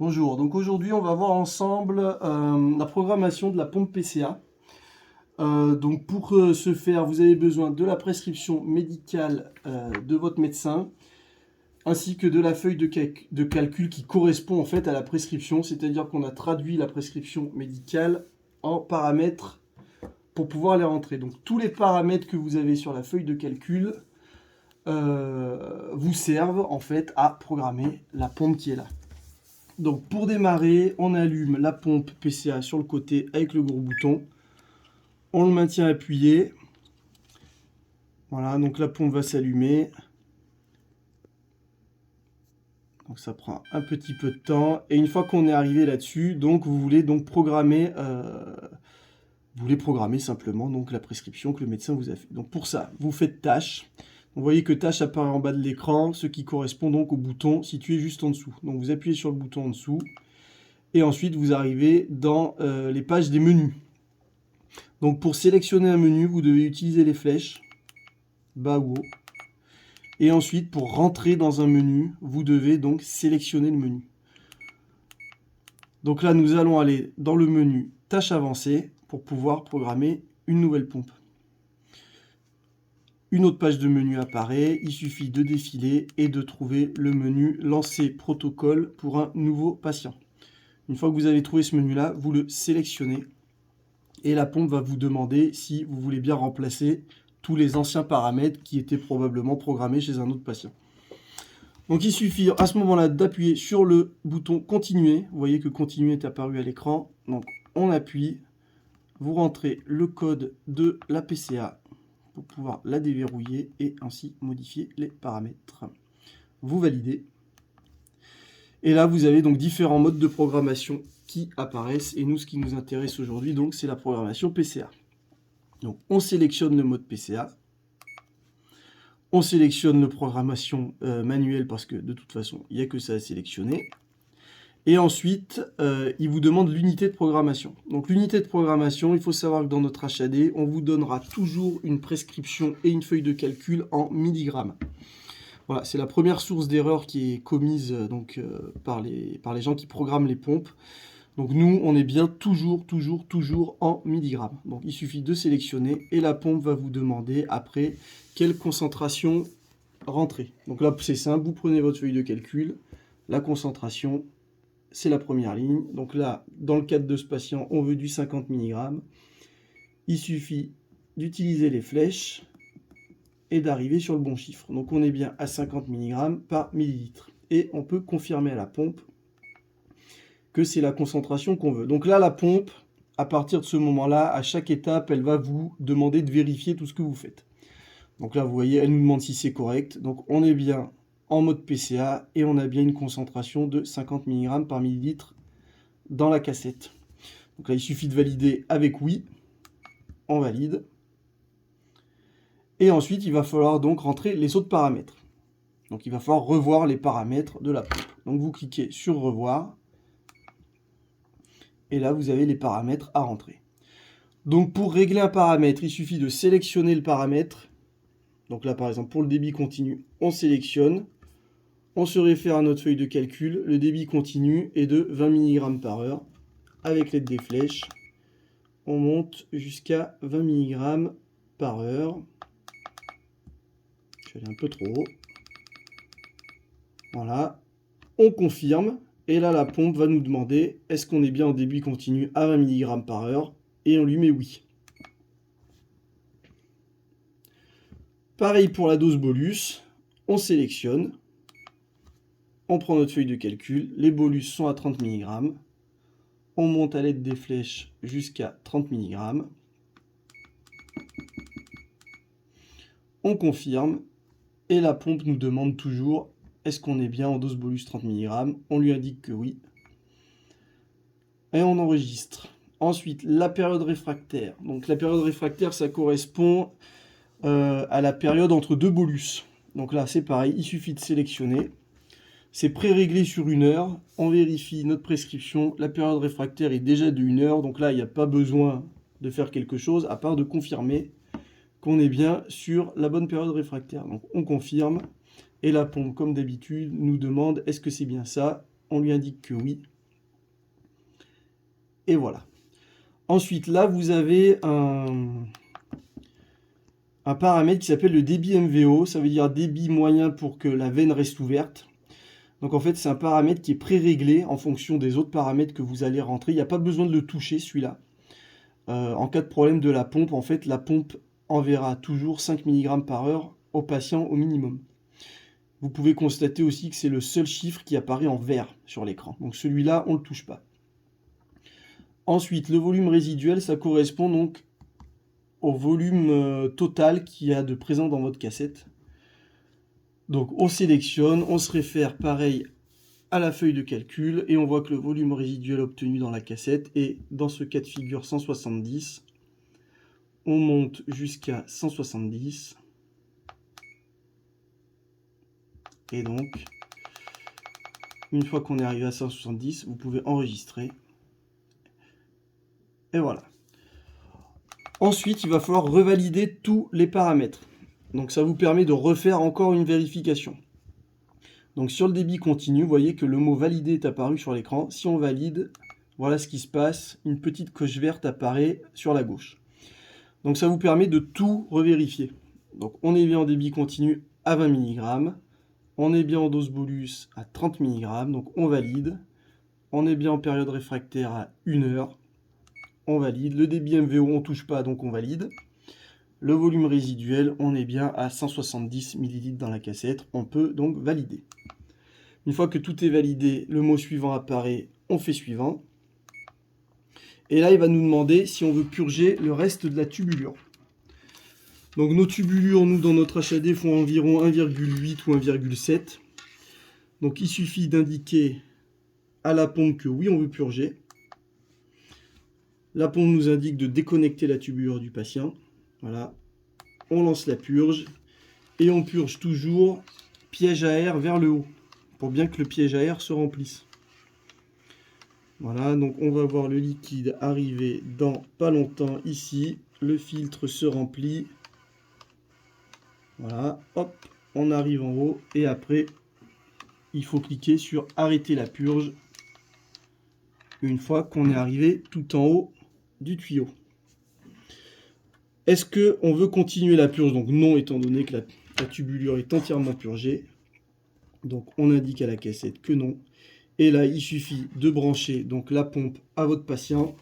Bonjour, donc aujourd'hui on va voir ensemble la programmation de la pompe PCA. Donc pour ce faire, vous avez besoin de la prescription médicale de votre médecin, ainsi que de la feuille de calcul qui correspond en fait à la prescription, c'est-à-dire qu'on a traduit la prescription médicale en paramètres pour pouvoir les rentrer. Donc tous les paramètres que vous avez sur la feuille de calcul vous servent en fait à programmer la pompe qui est là. Donc pour démarrer, on allume la pompe PCA sur le côté avec le gros bouton. On le maintient appuyé. Voilà, donc la pompe va s'allumer. Donc ça prend un petit peu de temps. Et une fois qu'on est arrivé là-dessus, donc vous voulez donc programmer, simplement donc la prescription que le médecin vous a fait. Donc pour ça, vous faites tâche. Vous voyez que tâche apparaît en bas de l'écran, ce qui correspond donc au bouton situé juste en dessous. Donc vous appuyez sur le bouton en dessous. Et ensuite, vous arrivez dans les pages des menus. Donc pour sélectionner un menu, vous devez utiliser les flèches, bas ou haut. Et ensuite, pour rentrer dans un menu, vous devez donc sélectionner le menu. Donc là, nous allons aller dans le menu Tâches avancées pour pouvoir programmer une nouvelle pompe. Une autre page de menu apparaît, il suffit de défiler et de trouver le menu Lancer protocole pour un nouveau patient. Une fois que vous avez trouvé ce menu-là, vous le sélectionnez et la pompe va vous demander si vous voulez bien remplacer tous les anciens paramètres qui étaient probablement programmés chez un autre patient. Donc il suffit à ce moment-là d'appuyer sur le bouton continuer. Vous voyez que continuer est apparu à l'écran. Donc on appuie, vous rentrez le code de la PCA pour pouvoir la déverrouiller et ainsi modifier les paramètres. Vous validez. Et là, vous avez donc différents modes de programmation qui apparaissent. Et nous, ce qui nous intéresse aujourd'hui, donc, c'est la programmation PCA. Donc, on sélectionne le mode PCA. On sélectionne la programmation manuelle parce que de toute façon, il n'y a que ça à sélectionner. Et ensuite, il vous demande l'unité de programmation. Donc l'unité de programmation, il faut savoir que dans notre HAD, on vous donnera toujours une prescription et une feuille de calcul en milligrammes. Voilà, c'est la première source d'erreur qui est commise par les gens qui programment les pompes. Donc nous, on est bien toujours en milligrammes. Donc il suffit de sélectionner et la pompe va vous demander après quelle concentration rentrer. Donc là, c'est simple, vous prenez votre feuille de calcul, la concentration, c'est la première ligne. Donc là, dans le cadre de ce patient, on veut du 50 mg. Il suffit d'utiliser les flèches et d'arriver sur le bon chiffre. Donc on est bien à 50 mg par millilitre. Et on peut confirmer à la pompe que c'est la concentration qu'on veut. Donc là, la pompe, à partir de ce moment-là, à chaque étape, elle va vous demander de vérifier tout ce que vous faites. Donc là, vous voyez, elle nous demande si c'est correct. Donc on est bien en mode PCA et on a bien une concentration de 50 mg par millilitre dans la cassette. Donc là, il suffit de valider avec oui. On valide. Et ensuite, il va falloir donc rentrer les autres paramètres. Donc il va falloir revoir les paramètres de la pompe. Donc vous cliquez sur revoir. Et là, vous avez les paramètres à rentrer. Donc pour régler un paramètre, il suffit de sélectionner le paramètre. Donc là, par exemple, pour le débit continu, on sélectionne. On se réfère à notre feuille de calcul. Le débit continu est de 20 mg par heure. Avec l'aide des flèches, on monte jusqu'à 20 mg par heure. Je vais aller un peu trop haut. Voilà. On confirme. Et là, la pompe va nous demander est-ce qu'on est bien en débit continu à 20 mg par heure. Et on lui met oui. Pareil pour la dose bolus. On sélectionne. On prend notre feuille de calcul. Les bolus sont à 30 mg. On monte à l'aide des flèches jusqu'à 30 mg. On confirme. Et la pompe nous demande toujours est-ce qu'on est bien en dose bolus 30 mg. On lui indique que oui. Et on enregistre. Ensuite, la période réfractaire. Donc la période réfractaire, ça correspond à la période entre deux bolus. Donc là, c'est pareil, il suffit de sélectionner. C'est pré-réglé sur 1 heure. On vérifie notre prescription. La période réfractaire est déjà de 1 heure. Donc là, il n'y a pas besoin de faire quelque chose à part de confirmer qu'on est bien sur la bonne période réfractaire. Donc on confirme. Et la pompe, comme d'habitude, nous demande est-ce que c'est bien ça. on lui indique que oui. Et voilà. Ensuite, là, vous avez un paramètre qui s'appelle le débit MVO. Ça veut dire débit moyen pour que la veine reste ouverte. Donc en fait, c'est un paramètre qui est pré-réglé en fonction des autres paramètres que vous allez rentrer. Il n'y a pas besoin de le toucher, celui-là. En cas de problème de la pompe, en fait, la pompe enverra toujours 5 mg par heure au patient au minimum. Vous pouvez constater aussi que c'est le seul chiffre qui apparaît en vert sur l'écran. Donc celui-là, on ne le touche pas. Ensuite, le volume résiduel, ça correspond donc au volume total qu'il y a de présent dans votre cassette. Donc on sélectionne, on se réfère pareil à la feuille de calcul et on voit que le volume résiduel obtenu dans la cassette est dans ce cas de figure 170. On monte jusqu'à 170. Et donc, une fois qu'on est arrivé à 170, vous pouvez enregistrer. Et voilà. Ensuite, il va falloir revalider tous les paramètres. Donc ça vous permet de refaire encore une vérification. Donc sur le débit continu, vous voyez que le mot valider est apparu sur l'écran. Si on valide, voilà ce qui se passe. Une petite coche verte apparaît sur la gauche. Donc ça vous permet de tout revérifier. Donc on est bien en débit continu à 20 mg. On est bien en dose bolus à 30 mg. Donc on valide. On est bien en période réfractaire à 1 heure. On valide. Le débit MVO, on ne touche pas, donc on valide. Le volume résiduel, on est bien à 170 ml dans la cassette. On peut donc valider. Une fois que tout est validé, le mot suivant apparaît. On fait suivant. Et là, il va nous demander si on veut purger le reste de la tubulure. Donc nos tubulures, nous, dans notre HAD, font environ 1,8 ou 1,7. Donc il suffit d'indiquer à la pompe que oui, on veut purger. La pompe nous indique de déconnecter la tubulure du patient. Voilà. On lance la purge. Et on purge toujours piège à air vers le haut, pour bien que le piège à air se remplisse. Voilà, donc on va voir le liquide arriver dans pas longtemps ici. Le filtre se remplit. Voilà, hop, on arrive en haut. Et après, il faut cliquer sur arrêter la purge. Une fois qu'on est arrivé tout en haut du tuyau. Est-ce qu'on veut continuer la purge? Donc non, étant donné que la tubulure est entièrement purgée. Donc on indique à la cassette que non. Et là, il suffit de brancher donc la pompe à votre patient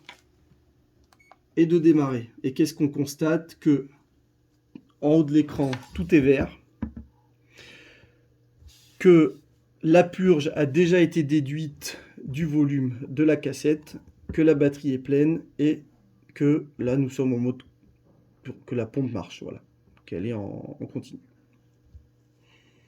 et de démarrer. Et qu'est-ce qu'on constate? Que en haut de l'écran, tout est vert. Que la purge a déjà été déduite du volume de la cassette. Que la batterie est pleine et que là, nous sommes en mode que la pompe marche. Voilà, qu'elle est en continu.